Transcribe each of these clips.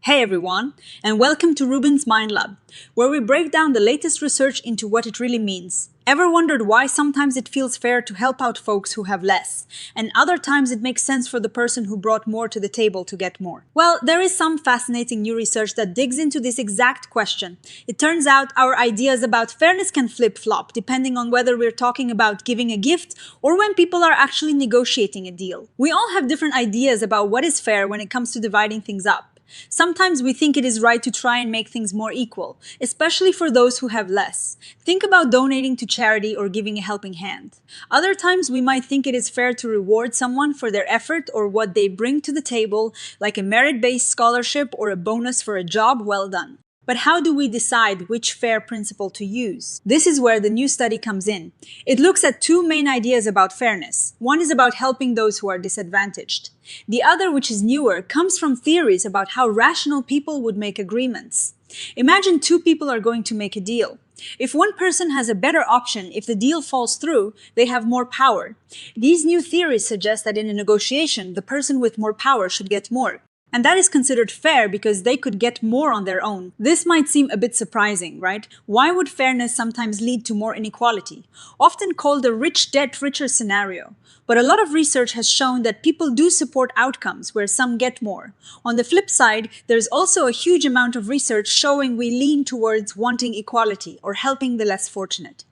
Hey everyone, and welcome to RUBIN'S Mind Lab, where we break down the latest research into what it really means. Ever wondered why sometimes it feels fair to help out folks who have less, and other times it makes sense for the person who brought more to the table to get more? Well, there is some fascinating new research that digs into this exact question. It turns out our ideas about fairness can flip-flop depending on whether we're talking about giving a gift or when people are actually negotiating a deal. We all have different ideas about what is fair when it comes to dividing things up. Sometimes we think it is right to try and make things more equal, especially for those who have less. Think about donating to charity or giving a helping hand. Other times we might think it is fair to reward someone for their effort or what they bring to the table, like a merit-based scholarship or a bonus for a job well done. But how do we decide which fair principle to use? This is where the new study comes in. It looks at two main ideas about fairness. One is about helping those who are disadvantaged. The other, which is newer, comes from theories about how rational people would make agreements. Imagine two people are going to make a deal. If one person has a better option, if the deal falls through, they have more power. These new theories suggest that in a negotiation, the person with more power should get more. And that is considered fair because they could get more on their own. This might seem a bit surprising, right? Why would fairness sometimes lead to more inequality? Often called a rich get richer scenario. But a lot of research has shown that people do support outcomes where some get more. On the flip side, there's also a huge amount of research showing we lean towards wanting equality or helping the less fortunate.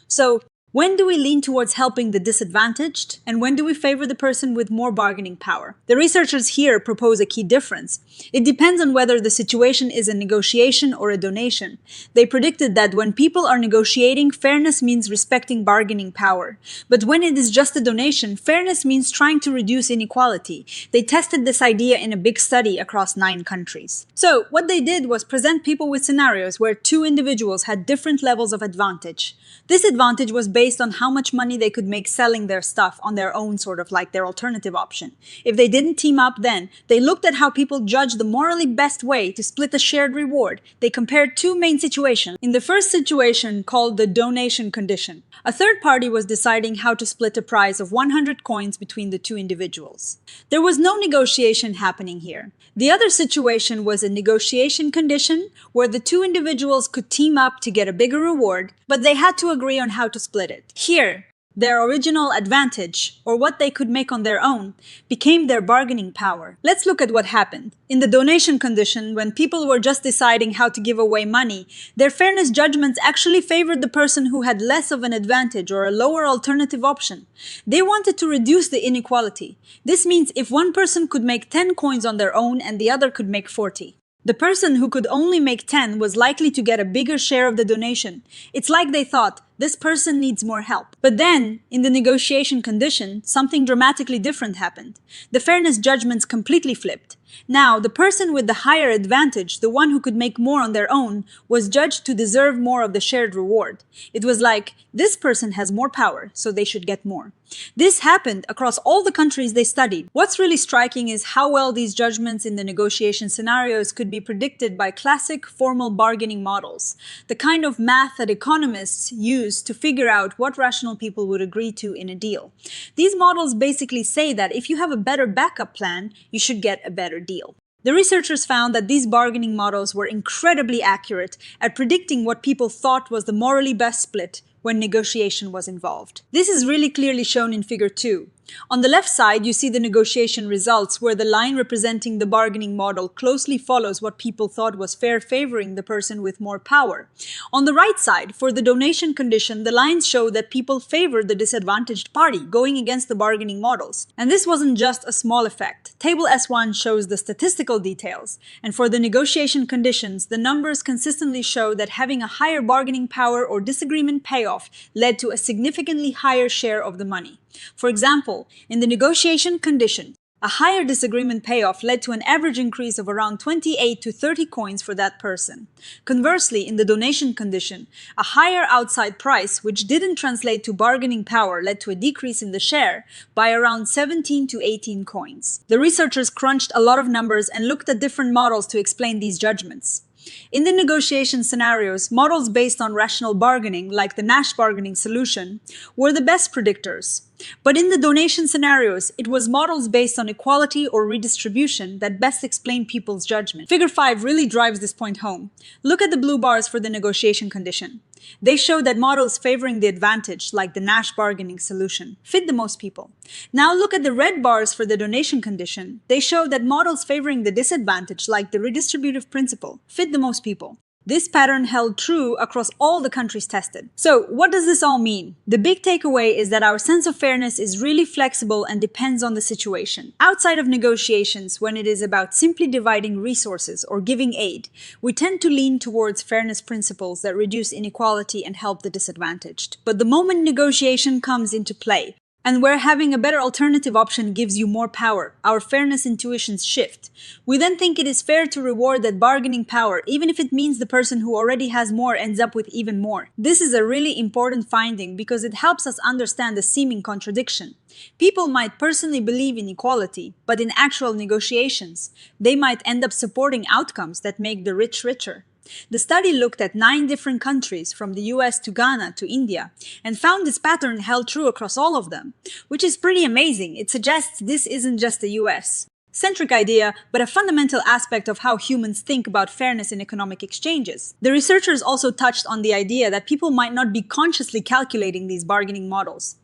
So, when do we lean towards helping the disadvantaged? And when do we favor the person with more bargaining power? The researchers here propose a key difference. It depends on whether the situation is a negotiation or a donation. They predicted that when people are negotiating, fairness means respecting bargaining power. But when it is just a donation, fairness means trying to reduce inequality. They tested this idea in a big study across 9 countries. So, what they did was present people with scenarios where two individuals had different levels of advantage. This advantage was based on how much money they could make selling their stuff on their own, sort of like their alternative option. If they didn't team up then, they looked at how people judged the morally best way to split a shared reward. They compared two main situations. In the first situation, called the donation condition, a third party was deciding how to split a prize of 100 coins between the two individuals. There was no negotiation happening here. The other situation was a negotiation condition where the two individuals could team up to get a bigger reward, but they had to agree on how to split it. Here, their original advantage, or what they could make on their own, became their bargaining power. Let's look at what happened. In the donation condition, when people were just deciding how to give away money, their fairness judgments actually favored the person who had less of an advantage or a lower alternative option. They wanted to reduce the inequality. This means if one person could make 10 coins on their own and the other could make 40. The person who could only make 10 was likely to get a bigger share of the donation. It's like they thought, this person needs more help. But then, in the negotiation condition, something dramatically different happened. The fairness judgments completely flipped. Now, the person with the higher advantage, the one who could make more on their own, was judged to deserve more of the shared reward. It was like, this person has more power, so they should get more. This happened across all the countries they studied. What's really striking is how well these judgments in the negotiation scenarios could be predicted by classic formal bargaining models, the kind of math that economists use to figure out what rational people would agree to in a deal. These models basically say that if you have a better backup plan, you should get a better deal. The researchers found that these bargaining models were incredibly accurate at predicting what people thought was the morally best split when negotiation was involved. This is really clearly shown in Figure 2. On the left side, you see the negotiation results where the line representing the bargaining model closely follows what people thought was fair, favoring the person with more power. On the right side, for the donation condition, the lines show that people favored the disadvantaged party, going against the bargaining models. And this wasn't just a small effect. Table S1 shows the statistical details. And for the negotiation conditions, the numbers consistently show that having a higher bargaining power or disagreement payoff led to a significantly higher share of the money. For example, in the negotiation condition, a higher disagreement payoff led to an average increase of around 28 to 30 coins for that person. Conversely, in the donation condition, a higher outside price, which didn't translate to bargaining power, led to a decrease in the share by around 17 to 18 coins. The researchers crunched a lot of numbers and looked at different models to explain these judgments. In the negotiation scenarios, models based on rational bargaining, like the Nash bargaining solution, were the best predictors. But in the donation scenarios, it was models based on equality or redistribution that best explain people's judgment. Figure 5 really drives this point home. Look at the blue bars for the negotiation condition. They show that models favoring the advantage, like the Nash bargaining solution, fit the most people. Now look at the red bars for the donation condition. They show that models favoring the disadvantage, like the redistributive principle, fit the most people. This pattern held true across all the countries tested. So, what does this all mean? The big takeaway is that our sense of fairness is really flexible and depends on the situation. Outside of negotiations, when it is about simply dividing resources or giving aid, we tend to lean towards fairness principles that reduce inequality and help the disadvantaged. But the moment negotiation comes into play, and where having a better alternative option gives you more power, our fairness intuitions shift. We then think it is fair to reward that bargaining power, even if it means the person who already has more ends up with even more. This is a really important finding because it helps us understand the seeming contradiction. People might personally believe in equality, but in actual negotiations, they might end up supporting outcomes that make the rich richer. The study looked at 9 different countries, from the US to Ghana to India, and found this pattern held true across all of them, which is pretty amazing. It suggests this isn't just a US-centric idea, but a fundamental aspect of how humans think about fairness in economic exchanges. The researchers also touched on the idea that people might not be consciously calculating these bargaining models.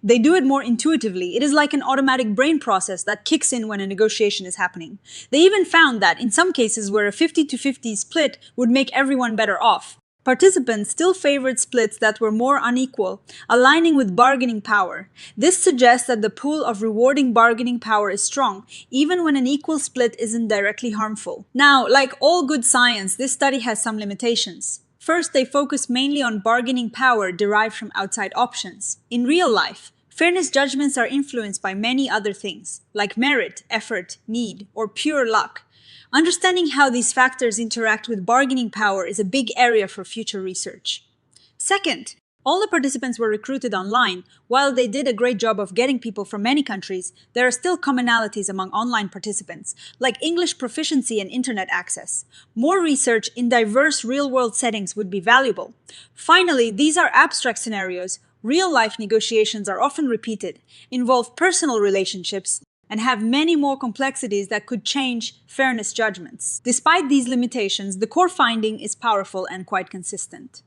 They do it more intuitively. It is like an automatic brain process that kicks in when a negotiation is happening. They even found that in some cases where a 50-50 split would make everyone better off, participants still favored splits that were more unequal, aligning with bargaining power. This suggests that the pool of rewarding bargaining power is strong, even when an equal split isn't directly harmful. Now, like all good science, this study has some limitations. First, they focus mainly on bargaining power derived from outside options. In real life, fairness judgments are influenced by many other things, like merit, effort, need, or pure luck. Understanding how these factors interact with bargaining power is a big area for future research. Second, all the participants were recruited online. While they did a great job of getting people from many countries, there are still commonalities among online participants, like English proficiency and internet access. More research in diverse real-world settings would be valuable. Finally, these are abstract scenarios. Real-life negotiations are often repeated, involve personal relationships, and have many more complexities that could change fairness judgments. Despite these limitations, the core finding is powerful and quite consistent.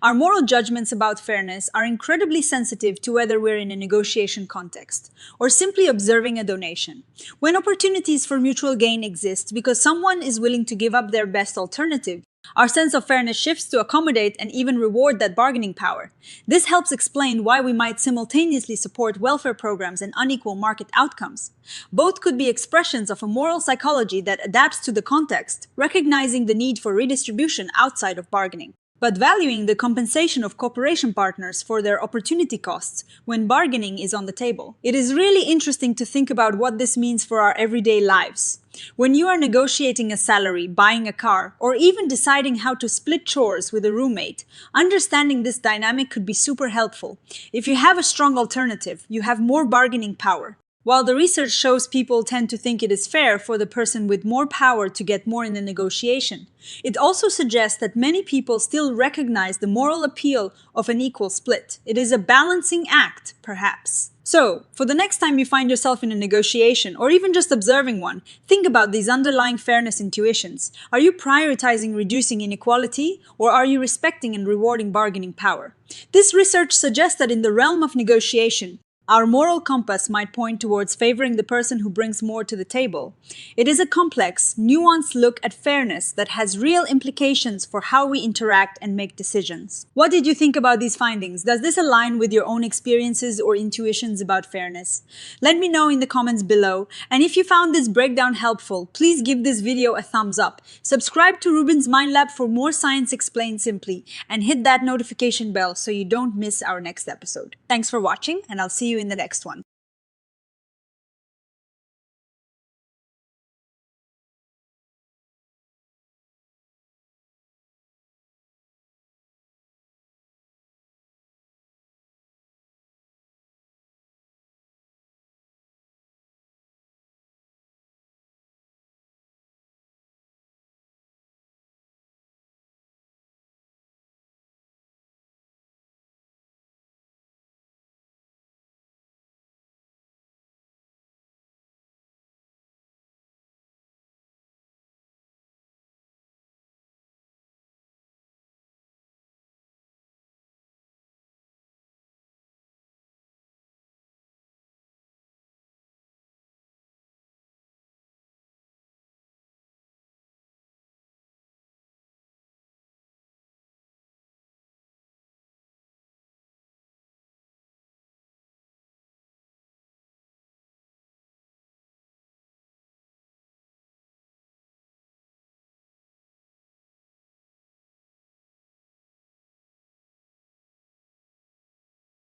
Our moral judgments about fairness are incredibly sensitive to whether we're in a negotiation context or simply observing a donation. When opportunities for mutual gain exist because someone is willing to give up their best alternative, our sense of fairness shifts to accommodate and even reward that bargaining power. This helps explain why we might simultaneously support welfare programs and unequal market outcomes. Both could be expressions of a moral psychology that adapts to the context, recognizing the need for redistribution outside of bargaining, but valuing the compensation of cooperation partners for their opportunity costs when bargaining is on the table. It is really interesting to think about what this means for our everyday lives. When you are negotiating a salary, buying a car, or even deciding how to split chores with a roommate, understanding this dynamic could be super helpful. If you have a strong alternative, you have more bargaining power. While the research shows people tend to think it is fair for the person with more power to get more in the negotiation, it also suggests that many people still recognize the moral appeal of an equal split. It is a balancing act, perhaps. So, for the next time you find yourself in a negotiation, or even just observing one, think about these underlying fairness intuitions. Are you prioritizing reducing inequality, or are you respecting and rewarding bargaining power? This research suggests that in the realm of negotiation, our moral compass might point towards favoring the person who brings more to the table. It is a complex, nuanced look at fairness that has real implications for how we interact and make decisions. What did you think about these findings? Does this align with your own experiences or intuitions about fairness? Let me know in the comments below. And if you found this breakdown helpful, please give this video a thumbs up. Subscribe to Rubin's Mind Lab for more science explained simply, and hit that notification bell so you don't miss our next episode. Thanks for watching, and I'll see you in the next one.